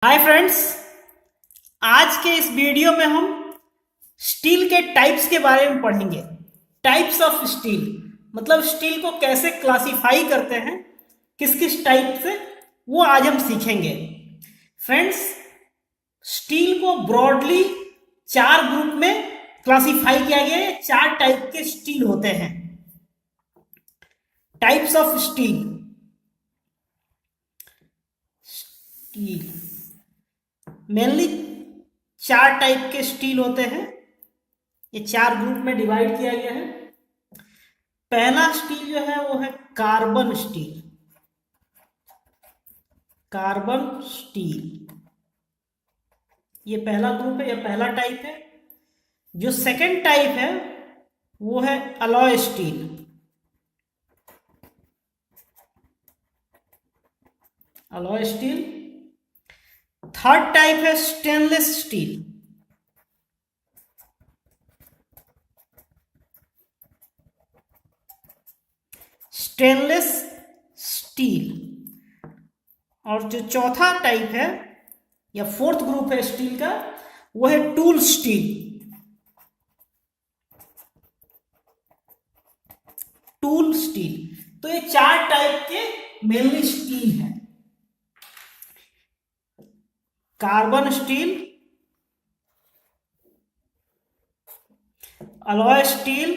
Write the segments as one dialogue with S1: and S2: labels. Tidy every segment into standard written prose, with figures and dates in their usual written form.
S1: Hi friends. आज के इस वीडियो में हम स्टील के टाइप्स के बारे में पढ़ेंगे। टाइप्स ऑफ स्टील मतलब स्टील को कैसे क्लासिफाई करते हैं, किस किस टाइप से, वो आज हम सीखेंगे। फ्रेंड्स, स्टील को ब्रॉडली चार ग्रुप में क्लासिफाई किया गया है। चार टाइप के स्टील होते हैं। Types of steel. Steel mainly चार टाइप के स्टील होते हैं। ये चार ग्रुप में डिवाइड किया गया है। पहला स्टील जो है वो है कार्बन स्टील। कार्बन स्टील ये पहला ग्रुप है, ये पहला टाइप है। जो सेकंड टाइप है वो है alloy steel. Alloy steel. Third type है स्टेनलेस स्टील। Stainless steel. और जो चौथा टाइप है या फोर्थ ग्रुप है स्टील का, वो है टूल स्टील। Tool steel. तो ये चार टाइप के मेनली स्टील है। Carbon steel, alloy steel,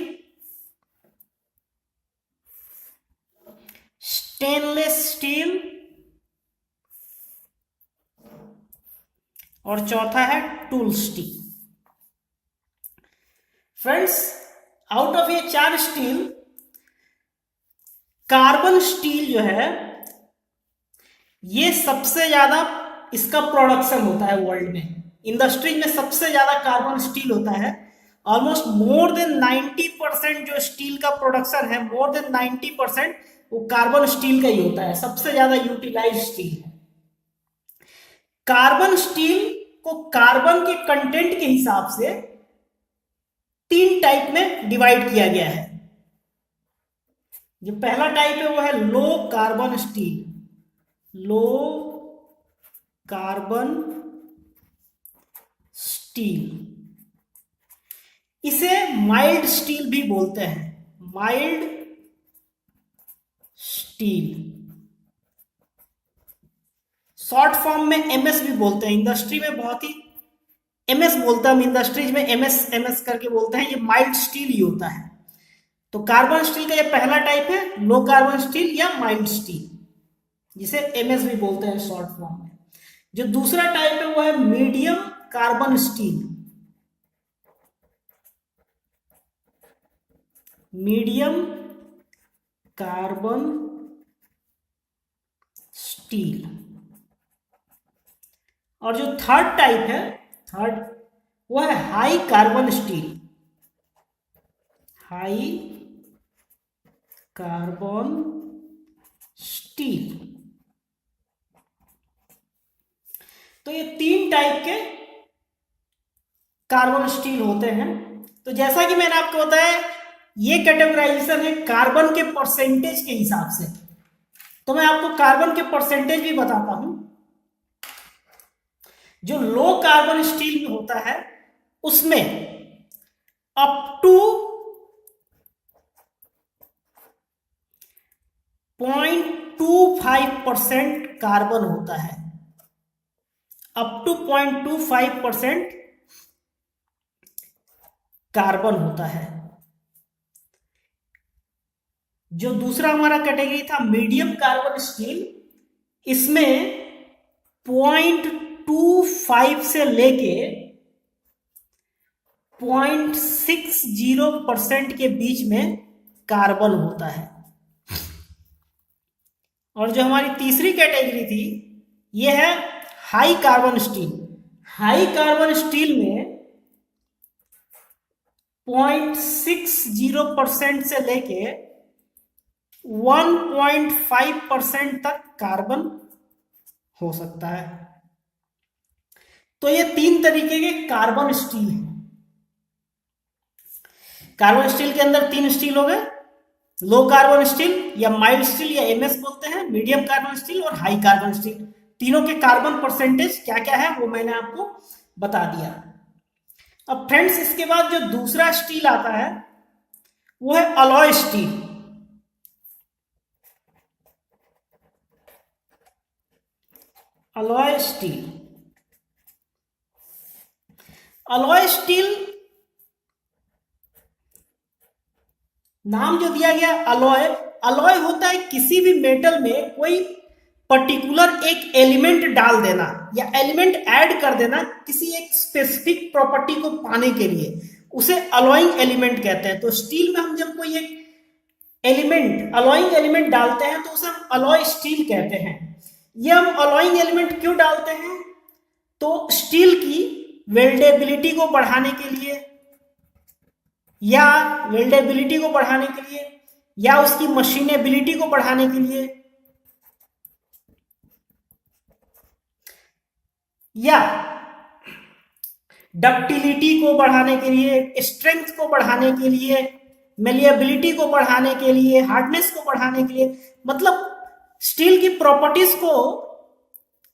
S1: stainless steel और चौथा है tool steel. Friends, out of ये चार स्टील, कार्बन स्टील जो है ये सबसे ज्यादा इसका प्रोडक्शन होता है वर्ल्ड में। इंडस्ट्री में सबसे ज्यादा कार्बन स्टील होता है। ऑलमोस्ट मोर देन 90% जो स्टील का प्रोडक्शन है, मोर देन 90% वो कार्बन स्टील का ही होता है। सबसे ज्यादा यूटिलाइज स्टील है। कार्बन स्टील को कार्बन के कंटेंट के हिसाब से तीन टाइप में डिवाइड किया गया है। जो पहला टाइप है वो है low carbon steel. Low carbon steel. इसे माइल्ड स्टील भी बोलते हैं। Mild steel. शॉर्ट फॉर्म में एमएस भी बोलते हैं। इंडस्ट्री में बहुत ही एमएस बोलते हैं, हम इंडस्ट्रीज में एमएस एमएस करके बोलते हैं। ये माइल्ड स्टील ही होता है। तो कार्बन स्टील का ये पहला टाइप है, लो कार्बन स्टील या माइल्ड स्टील, जिसे एमएस भी बोलते हैं शॉर्ट फॉर्म में। जो दूसरा टाइप है वो है medium carbon steel. Medium carbon steel. और जो थर्ड टाइप है, थर्ड, वो है high carbon steel. High carbon steel. तो ये तीन टाइप के कार्बन स्टील होते हैं। तो जैसा कि मैंने आपको बताया, ये कैटेगराइजेशन है कार्बन के परसेंटेज के हिसाब से। तो मैं आपको कार्बन के परसेंटेज भी बताता हूं। जो लो कार्बन स्टील में होता है उसमें अप टू 0.25% कार्बन होता है। अप टू 0.25% कार्बन होता है। जो दूसरा हमारा कैटेगरी था मीडियम कार्बन स्टील, इसमें 0.25 से लेके 0.60% के बीच में कार्बन होता है। और जो हमारी तीसरी कैटेगरी थी, यह है high carbon steel. High carbon steel में 0.60% से लेके 1.5% तक कार्बन हो सकता है। तो ये तीन तरीके के कार्बन स्टील हैं। कार्बन स्टील के अंदर तीन स्टील हो गए, लो कार्बन स्टील या माइल्ड स्टील या एमएस बोलते हैं, मीडियम कार्बन स्टील और हाई कार्बन स्टील। तीनों के कार्बन परसेंटेज क्या क्या है वो मैंने आपको बता दिया। अब फ्रेंड्स इसके बाद जो दूसरा स्टील आता है वो है alloy steel. Alloy steel, alloy steel नाम जो दिया गया अलॉय, अलॉय होता है किसी भी मेटल में कोई पर्टिकुलर एक एलिमेंट डाल देना या एलिमेंट ऐड कर देना किसी एक स्पेसिफिक प्रॉपर्टी को पाने के लिए, उसे अलॉइंग एलिमेंट कहते हैं। तो स्टील में हम जब कोई एक एलिमेंट अलॉइंग एलिमेंट डालते हैं तो उसे हम अलॉय स्टील कहते हैं। ये हम अलॉइंग एलिमेंट क्यों डालते हैं? तो स्टील की वेल्डेबिलिटी को बढ़ाने के लिए या वेल्डेबिलिटी को बढ़ाने के लिए या उसकी मशीनेबिलिटी को बढ़ाने के लिए या डक्टिलिटी को बढ़ाने के लिए, स्ट्रेंथ को बढ़ाने के लिए, मेलिएबिलिटी को बढ़ाने के लिए, हार्डनेस को बढ़ाने के लिए, मतलब स्टील की प्रॉपर्टीज को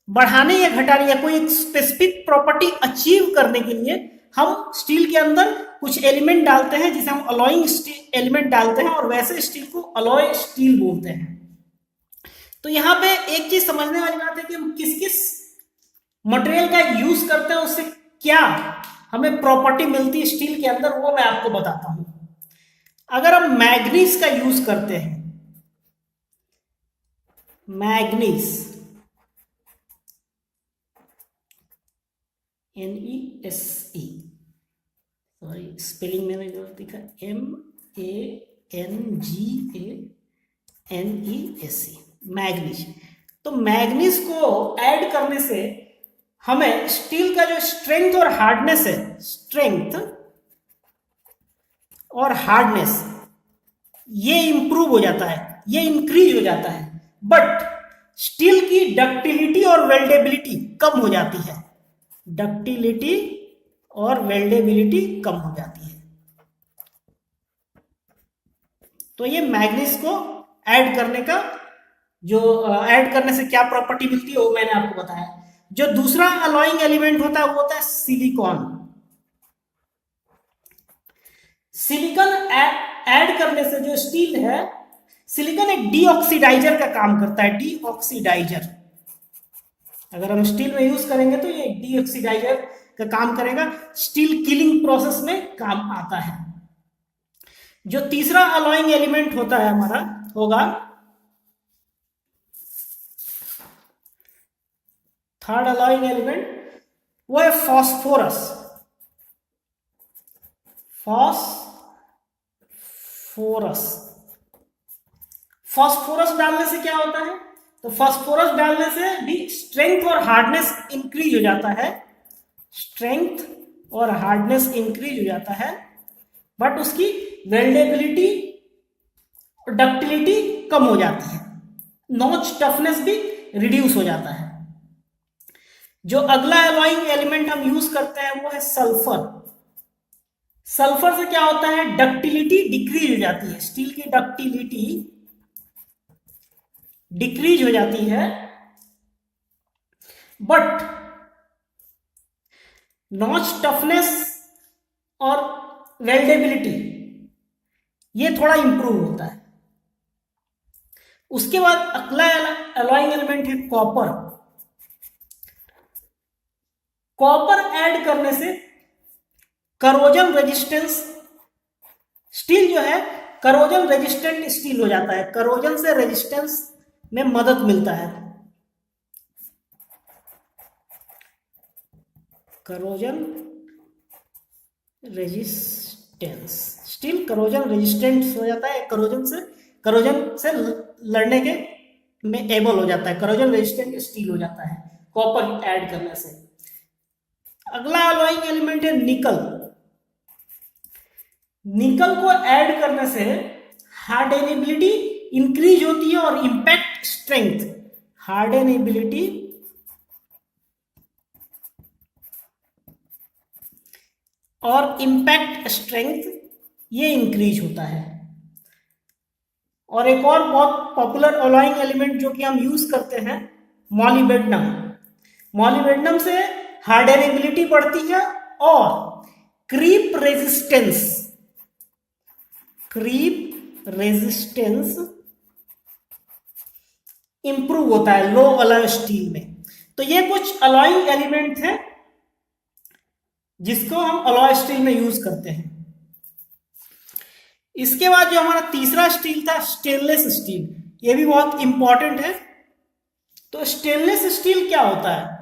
S1: बढ़ाने या घटाने या कोई एक स्पेसिफिक प्रॉपर्टी अचीव करने के लिए हम स्टील के अंदर कुछ एलिमेंट डालते हैं जिसे हम अलॉइंग एलिमेंट डालते हैं और वैसे स्टील को अलॉय स्टील बोलते हैं। तो यहाँ पे एक चीज समझने वाली बात है कि हम किस किस मटेरियल का यूज करते हैं, उससे क्या हमें प्रॉपर्टी मिलती है स्टील के अंदर, वो मैं आपको बताता हूं। अगर हम मैग्नीज का यूज करते हैं, मैग्नीज NESE, सॉरी स्पेलिंग मैंने गलत लिखा, MANGANESE, मैग्नीज। तो मैग्नीज को ऐड करने से हमें स्टील का जो स्ट्रेंथ और हार्डनेस है, स्ट्रेंथ और हार्डनेस ये इंप्रूव हो जाता है, ये इंक्रीज हो जाता है। बट स्टील की डक्टिलिटी और वेल्डेबिलिटी कम हो जाती है, डक्टिलिटी और वेल्डेबिलिटी कम हो जाती है। तो ये मैग्नीज को ऐड करने का जो ऐड करने से क्या प्रॉपर्टी मिलती है वो मैंने आपको बताया। जो दूसरा अलॉइंग एलिमेंट होता है वो होता है सिलिकॉन। सिलिकॉन ऐड करने से जो स्टील है, सिलिकॉन एक डीऑक्सीडाइजर का काम करता है, डीऑक्सीडाइजर। अगर हम स्टील में यूज करेंगे तो ये डीऑक्सीडाइजर का काम करेगा, स्टील किलिंग प्रोसेस में काम आता है। जो तीसरा अलॉइंग एलिमेंट होता है हमारा होगा, थर्ड अलॉइंग एलिमेंट वो है फॉस्फोरस। फॉस्फोरस डालने से क्या होता है? तो फॉस्फोरस डालने से भी स्ट्रेंथ और हार्डनेस इंक्रीज हो जाता है, स्ट्रेंथ और हार्डनेस इंक्रीज हो जाता है, बट उसकी वेल्डेबिलिटी और डक्टिलिटी कम हो जाती है, नॉच टफनेस भी रिड्यूस हो जाता है। जो अगला अलॉइंग एलिमेंट हम यूज करते हैं वो है सल्फर। सल्फर से क्या होता है? डक्टिलिटी डिक्रीज हो जाती है, स्टील की डक्टिलिटी डिक्रीज हो जाती है, बट नॉच टफनेस और वेल्डेबिलिटी ये थोड़ा इंप्रूव होता है। उसके बाद अगला अलॉइंग एलिमेंट है कॉपर। कॉपर ऐड करने से करोजन रेजिस्टेंस, स्टील जो है करोजन रेजिस्टेंट स्टील हो जाता है, करोजन से रेजिस्टेंस में मदद मिलता है। Corrosion resistance, steel corrosion resistant हो जाता है, करोजन से लड़ने के में एबल हो जाता है, करोजन रेजिस्टेंट स्टील हो जाता है कॉपर ऐड करने से। अगला अलॉइंग एलिमेंट है निकल। निकल को ऐड करने से हार्डनेबिलिटी इंक्रीज होती है और इंपैक्ट स्ट्रेंथ, हार्डनेबिलिटी और इंपैक्ट स्ट्रेंथ ये इंक्रीज होता है। और एक और बहुत पॉपुलर अलॉइंग एलिमेंट जो कि हम यूज करते हैं मॉलिबेडनम। मॉलिबेडनम से हार्डनिबिलिटी बढ़ती है और क्रीप रेजिस्टेंस इंप्रूव होता है लो अलॉय स्टील में। तो ये कुछ अलॉइंग एलिमेंट हैं जिसको हम अलॉय स्टील में यूज करते हैं। इसके बाद जो हमारा तीसरा स्टील था स्टेनलेस स्टील, ये भी बहुत इंपॉर्टेंट है। तो स्टेनलेस स्टील क्या होता है?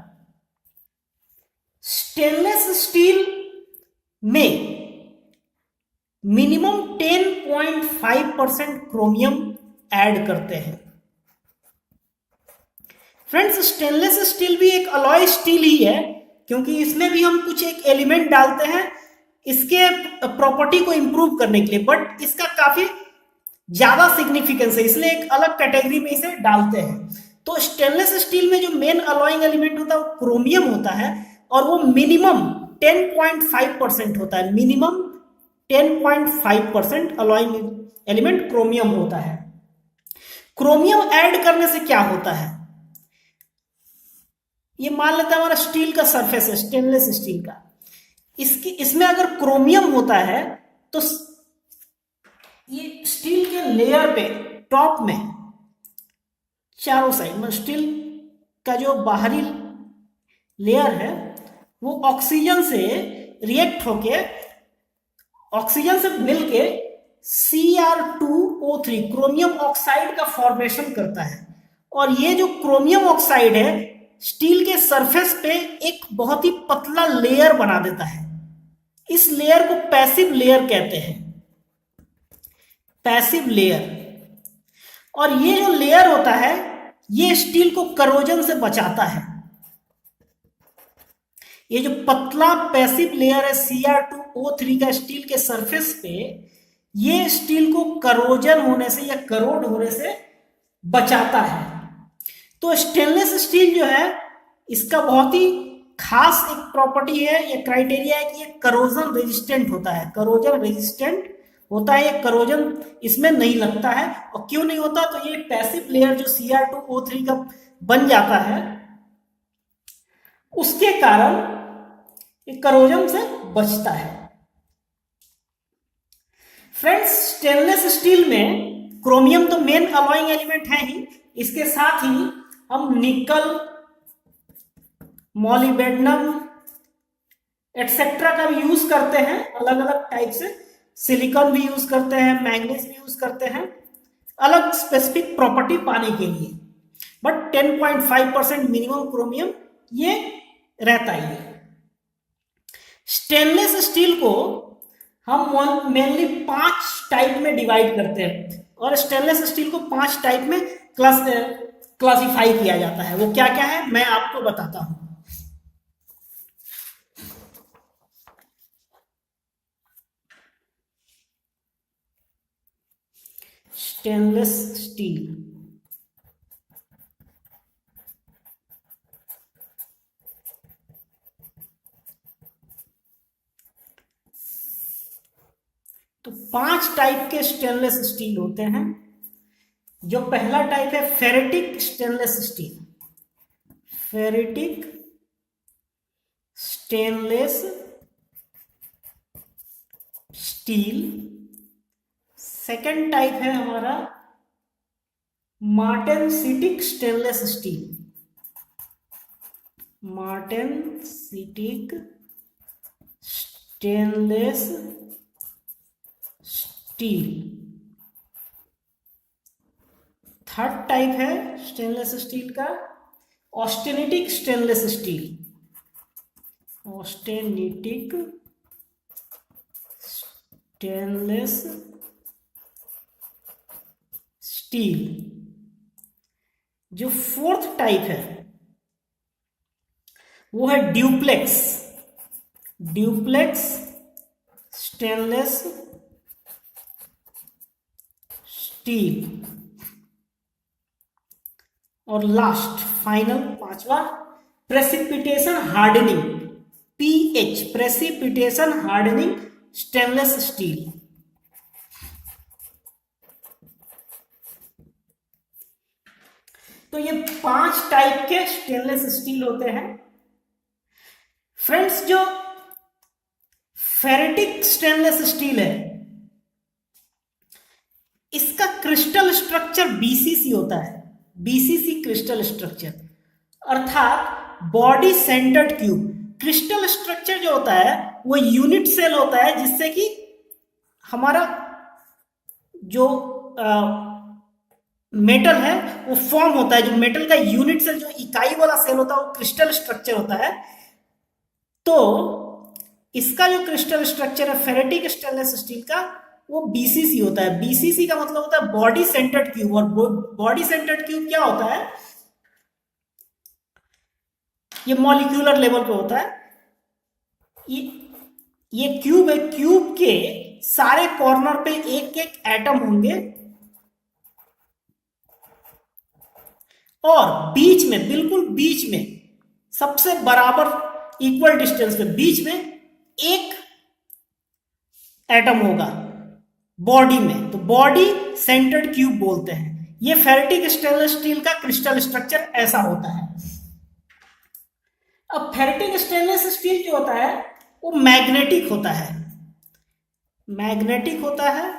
S1: स्टेनलेस स्टील में मिनिमम 10.5% क्रोमियम ऐड करते हैं। फ्रेंड्स, स्टेनलेस स्टील भी एक अलॉय स्टील ही है, क्योंकि इसमें भी हम कुछ एक एलिमेंट डालते हैं इसके प्रॉपर्टी को इंप्रूव करने के लिए, बट इसका काफी ज्यादा सिग्निफिकेंस है, इसलिए एक अलग कैटेगरी में इसे डालते हैं। तो स्टेनलेस स्टील में जो मेन अलॉइंग एलिमेंट होता है वो क्रोमियम होता है, और वो मिनिमम 10.5% होता है। मिनिमम 10.5% अलॉइंग एलिमेंट क्रोमियम होता है। क्रोमियम ऐड करने से क्या होता है? ये मान लेते हैं हमारा स्टील का सरफेस है, स्टेनलेस स्टील का, इसमें अगर क्रोमियम होता है तो ये स्टील के लेयर पे टॉप में चारों साइड में स्टील का जो बाहरी लेयर है वो ऑक्सीजन से रिएक्ट होके, ऑक्सीजन से मिलके Cr2O3 क्रोमियम ऑक्साइड का फॉर्मेशन करता है। और ये जो क्रोमियम ऑक्साइड है स्टील के सरफेस पे एक बहुत ही पतला लेयर बना देता है। इस लेयर को पैसिव लेयर कहते हैं, पैसिव लेयर। और ये जो लेयर होता है ये स्टील को करोजन से बचाता है। ये जो पतला पैसिव लेयर है Cr2O3 का स्टील के सरफेस पे, ये स्टील को करोजन होने से या करोड होने से बचाता है। तो स्टेनलेस स्टील जो है इसका बहुत ही खास एक प्रॉपर्टी है, ये क्राइटेरिया है कि ये करोजन रेजिस्टेंट होता है। करोजन रेजिस्टेंट होता है, ये करोजन इसमें नहीं लगता है। और क्यों नहीं होता? तो ये पैसिव लेयर जो Cr2O3 का बन जाता है उसके कारण ये करोजन से बचता है। फ्रेंड्स, स्टेनलेस स्टील में क्रोमियम तो मेन अलॉइंग एलिमेंट है ही, इसके साथ ही हम निकल, मॉलिबेडनम एटसेट्रा का भी यूज करते हैं अलग अलग टाइप से। सिलिकॉन भी यूज करते हैं, मैंगनीज भी यूज करते हैं अलग स्पेसिफिक प्रॉपर्टी पाने के लिए, बट 10.5% मिनिमम क्रोमियम ये रहता ही है। स्टेनलेस स्टील को हम मेनली 5 टाइप में डिवाइड करते हैं, और स्टेनलेस स्टील को 5 टाइप में क्लासिफाई किया जाता है। वो क्या क्या है मैं आपको बताता हूं। स्टेनलेस स्टील, तो 5 टाइप के स्टेनलेस स्टील होते हैं। जो पहला टाइप है ferritic stainless steel, ferritic stainless steel. Second type है हमारा martensitic stainless steel, martensitic stainless steel. Third type है स्टेनलेस स्टील का austenitic stainless steel, austenitic stainless steel. जो फोर्थ टाइप है वो है ड्यूप्लेक्स, ड्यूप्लेक्स स्टेनलेस स्टील। और लास्ट फाइनल पांचवा precipitation hardening, PH, precipitation hardening stainless steel. तो ये 5 टाइप के स्टेनलेस स्टील होते हैं फ्रेंड्स। जो फेरेटिक स्टेनलेस स्टील है, इसका क्रिस्टल स्ट्रक्चर बीसीसी होता है, बीसीसी क्रिस्टल स्ट्रक्चर, अर्थात body centred cube. Crystal structure जो होता है वो यूनिट सेल होता है, जिससे कि हमारा जो मेटल है वो फॉर्म होता है। जो मेटल का यूनिट सेल, जो इकाई वाला सेल होता है, वो क्रिस्टल स्ट्रक्चर होता है। तो इसका जो क्रिस्टल स्ट्रक्चर है फेरेटिक स्टेनलेस स्टील का, वो बीसीसी होता है। बीसीसी का मतलब होता है बॉडी सेंटर्ड क्यूब। और बॉडी सेंटर्ड क्यूब क्या होता है? ये मॉलिक्यूलर लेवल पे होता है। ये क्यूब है, क्यूब के सारे कॉर्नर पे एक एक एटम होंगे और बीच में, बिल्कुल बीच में, सबसे बराबर इक्वल डिस्टेंस पे बीच में एक एटम होगा बॉडी में। तो बॉडी सेंटर्ड क्यूब बोलते हैं। ये फेरेटिक स्टेनलेस स्टील का क्रिस्टल स्ट्रक्चर ऐसा होता है। अब फेरेटिक स्टेनलेस स्टील जो होता है वो मैग्नेटिक होता है, मैग्नेटिक होता है,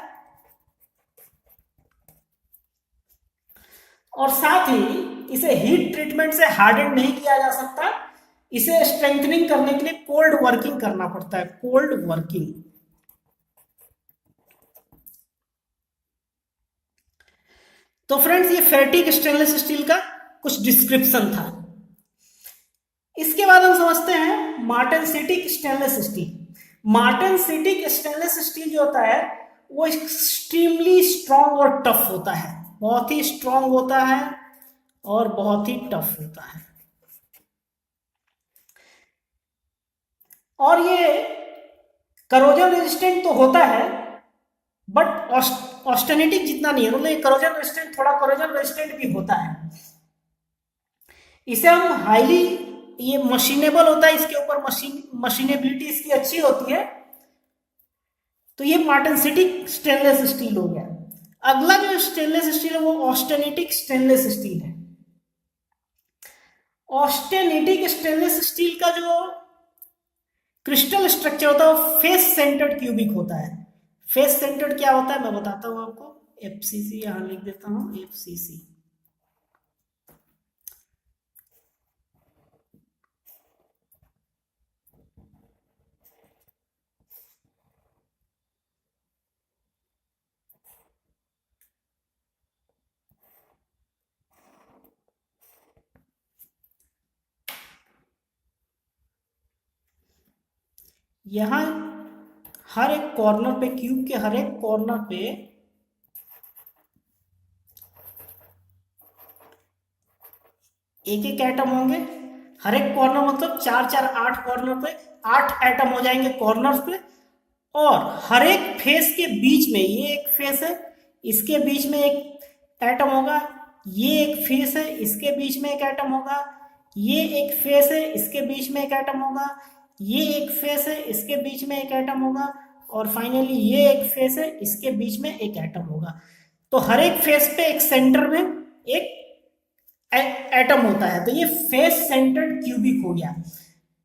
S1: और साथ ही इसे हीट ट्रीटमेंट से हार्डन नहीं किया जा सकता। इसे स्ट्रेंथनिंग करने के लिए कोल्ड वर्किंग करना पड़ता है, कोल्ड वर्किंग। तो फ्रेंड्स, ये फेरेटिक स्टेनलेस स्टील का कुछ डिस्क्रिप्शन था। इसके बाद हम समझते हैं मार्टेनसिटिक stainless steel. Martensitic stainless steel जो होता है वो एक्सट्रीमली स्ट्रॉन्ग और टफ होता है, बहुत ही स्ट्रॉन्ग होता है और बहुत ही टफ होता है। और ये करोजन रेजिस्टेंट तो होता है, बट ऑस्टेनिटिक जितना नहीं है। मतलब ये करोजन रेजिस्टेंट, थोड़ा करोजन रेजिस्टेंट भी होता है। इसे हम हाईली, ये मशीनेबल होता है, इसके ऊपर मशीनेबिलिटी इसकी अच्छी होती है। तो ये मार्टेनसिटिक स्टेनलेस स्टील हो गया। अगला जो स्टेनलेस स्टील है वो ऑस्टेनिटिक स्टेनलेस स्टील है। ऑस्टेनिटिक स्टेनलेस स्टील का जो क्रिस्टल स्ट्रक्चर होता है वो फेस सेंटर्ड क्यूबिक होता है। फेस सेंटर्ड क्या होता है मैं बताता हूं आपको। एफसीसी यहां लिख देता हूं, एफसीसी। यहां हर एक कॉर्नर पे, क्यूब के हर एक कॉर्नर पे एक एक एटम होंगे। हर एक कॉर्नर मतलब 4 4 8 कॉर्नर पे 8 एटम हो जाएंगे कॉर्नर पे। और हर एक फेस के बीच में, ये एक फेस है, इसके बीच में एक एटम होगा। ये एक फेस है, इसके बीच में एक एटम होगा। ये एक फेस है, इसके बीच में एक एटम होगा। ये एक फेस है, इसके बीच में एक एटम होगा। और फाइनली ये एक फेस है, इसके बीच में एक एटम होगा। तो हर एक फेस पे एक सेंटर में एक एटम होता है। तो ये फेस सेंटर्ड क्यूबिक हो गया।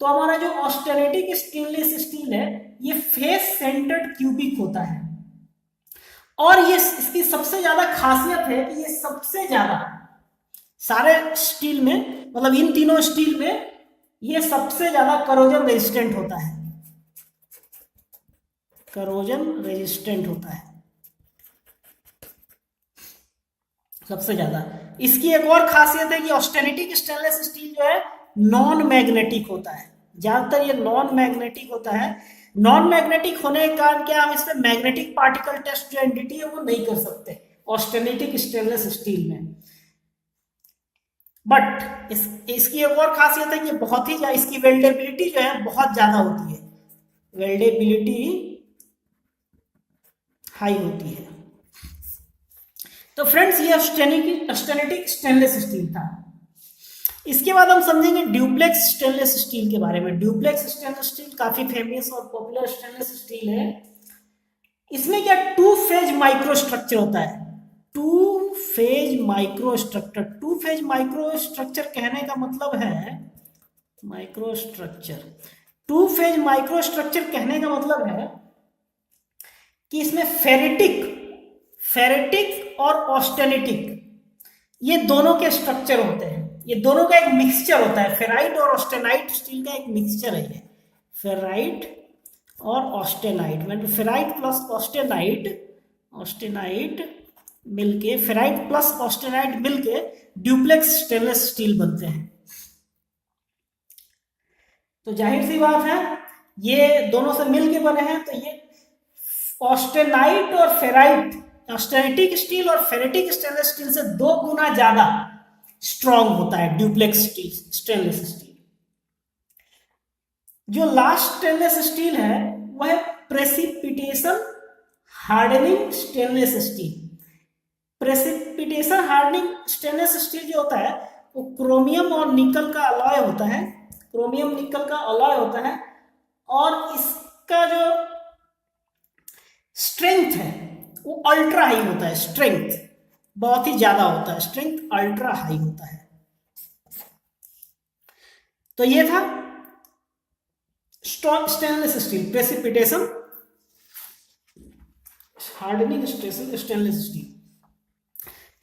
S1: तो हमारा जो ऑस्टेनिटिक स्टेनलेस स्टील है ये फेस सेंटर्ड क्यूबिक होता है। और ये इसकी सबसे ज्यादा खासियत है कि ये सबसे ज्यादा सारे स्टील में, मतलब इन तीनों स्टील में ये सबसे ज्यादा करोजन रेजिस्टेंट होता है, करोजन रेजिस्टेंट होता है सबसे ज्यादा। इसकी एक और खासियत है कि ऑस्टेनिटिक स्टेनलेस स्टील जो है नॉन मैग्नेटिक होता है। ज्यादातर ये नॉन मैग्नेटिक होता है। नॉन मैग्नेटिक होने के कारण क्या हम इसमें मैग्नेटिक पार्टिकल टेस्ट जो एनडीटी है वो नहीं कर सकते ऑस्टेनिटिक स्टेनलेस स्टील में। बट इसकी एक और खासियत है कि बहुत ही इसकी वेल्डेबिलिटी जो है बहुत ज्यादा होती है, वेल्डेबिलिटी हाई होती है। तो फ्रेंड्स, ये ऑस्टेनिटिक स्टेनलेस स्टील था। इसके बाद हम समझेंगे ड्यूप्लेक्स स्टेनलेस स्टील के बारे में। ड्यूप्लेक्स स्टेनलेस स्टील काफी फेमस और पॉपुलर स्टेनलेस स्टील है। इसमें क्या 2 फेज माइक्रो स्ट्रक्चर होता है। Two phase microstructure. Two phase microstructure कहने का मतलब है माइक्रोस्ट्रक्चर, टू फेज माइक्रोस्ट्रक्चर कहने का मतलब है कि इसमें फेरेटिक और ऑस्टेनिटिक ये दोनों के स्ट्रक्चर होते हैं। ये दोनों का एक मिक्सचर होता है। फेराइट और ऑस्टेनाइट स्टील का एक मिक्सचर है ये, फेराइट और ऑस्टेनाइट, मतलब फेराइट प्लस ऑस्टेनाइट मिलके, फेराइट प्लस ऑस्टेनाइट मिलके ड्यूप्लेक्स स्टेनलेस स्टील बनते हैं। तो जाहिर सी बात है ये दोनों से मिलके बने हैं, तो ये ऑस्टेनाइट और फेराइट, ऑस्टेनिटिक स्टील और फेरेटिक स्टेनलेस स्टील से 2 गुना ज्यादा स्ट्रॉन्ग होता है ड्यूप्लेक्स स्टील, स्टेनलेस स्टील। जो लास्ट स्टेनलेस स्टील है वह है precipitation hardening stainless steel. Precipitation hardening stainless steel जो होता है वो क्रोमियम और निकल का अलॉय होता है, क्रोमियम निकल का अलॉय होता है, और इसका जो स्ट्रेंथ है वो अल्ट्रा हाई होता है। स्ट्रेंथ बहुत ही ज्यादा होता है, स्ट्रेंथ अल्ट्रा हाई होता है। तो ये था strong stainless steel, precipitation hardening stainless steel.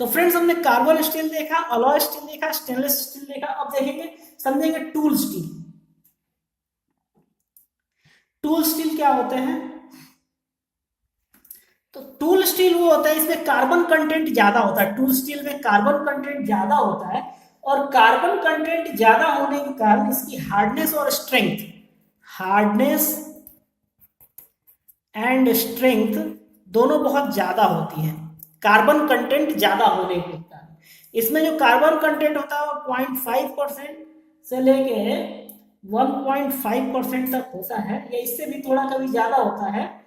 S1: तो फ्रेंड्स हमने कार्बन स्टील देखा, अलॉय स्टील देखा, स्टेनलेस स्टील देखा। अब देखेंगे, समझेंगे टूल स्टील। टूल स्टील क्या होते हैं? तो टूल स्टील वो होता है इसमें कार्बन कंटेंट ज्यादा होता है। टूल स्टील में कार्बन कंटेंट ज्यादा होता है, और कार्बन कंटेंट ज्यादा होने के कारण इसकी हार्डनेस और स्ट्रेंथ, हार्डनेस एंड स्ट्रेंथ दोनों बहुत ज्यादा होती है कार्बन कंटेंट ज्यादा होने के कारण। इसमें जो कार्बन कंटेंट होता है वो 0.5% से लेके 1.5% तक होता है, या इससे भी थोड़ा कभी ज्यादा होता है।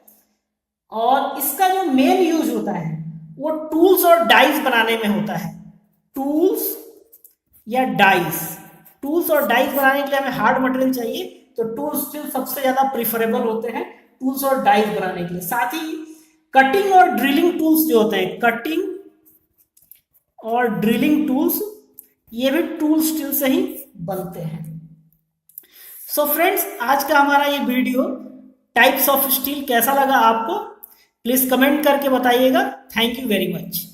S1: और इसका जो मेन यूज होता है वो टूल्स और डाइस बनाने में होता है। टूल्स या डाइस, टूल्स और डाइस बनाने के लिए हमें हार्ड मटेरियल चाहिए, तो टूल स्टील सबसे ज्यादा प्रिफरेबल होते हैं टूल्स और डाइस बनाने के लिए। साथ ही कटिंग और ड्रिलिंग टूल्स जो होते हैं, कटिंग और ड्रिलिंग टूल्स, ये भी टूल स्टील से ही बनते हैं। सो फ्रेंड्स, आज का हमारा ये वीडियो टाइप्स ऑफ स्टील कैसा लगा आपको, प्लीज कमेंट करके बताइएगा। Thank you very much.